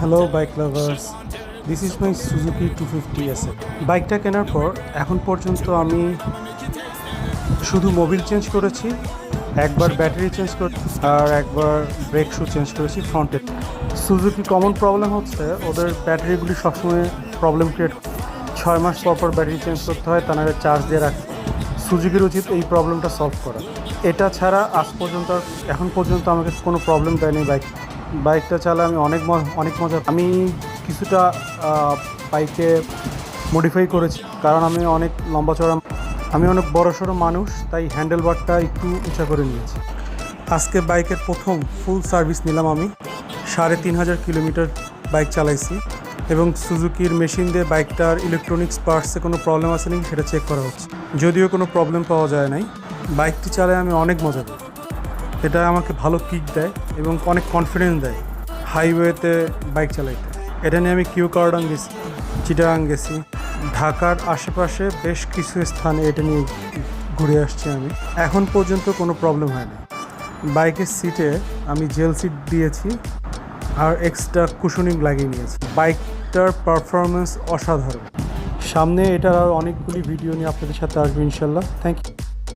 Hello bike lovers, this is my Suzuki 250 SF. বাইকটা কেনার পর এখন পর্যন্ত আমি শুধু মোবিল চেঞ্জ করেছি, একবার ব্যাটারি চেঞ্জ করে আর একবার ব্রেক শু চেঞ্জ করেছি ফ্রন্টে। সুজুকি কমন প্রবলেম হচ্ছে ওদের ব্যাটারিগুলি সবসময় প্রবলেম ক্রিয়েট, 6 মাস পর পর ব্যাটারি চেঞ্জ করতে হয়, তা নাহলে চার্জ দিয়ে রাখতে। সুজুকির উচিত এই প্রবলেমটা সলভ করা। এটা ছাড়া আজ পর্যন্ত এখন পর্যন্ত আমাকে কোনো প্রবলেম দেয়নি বাইকটা চালা আমি অনেক মজা। আমি কিছুটা বাইকে মডিফাই করেছি, কারণ আমি অনেক লম্বা চড়া, আমি অনেক বড়সড় মানুষ, তাই হ্যান্ডেল বারটা একটু উঁচা করে নিয়েছি। আজকে বাইকের প্রথম ফুল সার্ভিস নিলাম আমি। 3500 কিলোমিটার বাইক চালাইছি এবং সুজুকির মেশিন দিয়ে বাইকটার ইলেকট্রনিক্স পার্টসে কোনো প্রবলেম আছে নাকি সেটা চেক করা হচ্ছে। যদিও কোনো প্রবলেম পাওয়া যায় নাই। বাইকটি চালায় আমি অনেক মজা পাই। এটা আমাকে ভালো কিক দেয় এবং অনেক কনফিডেন্স দেয় হাইওয়েতে বাইক চালাইতে। এটা নিয়ে আমি কিউকারডাং গেছি, চিটাগাং গেছি, ঢাকার আশেপাশে বেশ কিছু স্থানে এটা নিয়ে ঘুরে আসছি আমি। এখন পর্যন্ত কোনো প্রবলেম হয় না। বাইকের সিটে আমি জেল সিট দিয়েছি আর এক্সট্রা কুশনিং লাগিয়ে নিয়েছি। বাইকটার পারফরমেন্স অসাধারণ। সামনে এটার আর অনেকগুলি ভিডিও নিয়ে আপনাদের সাথে আসবে ইনশাল্লাহ। Thank you.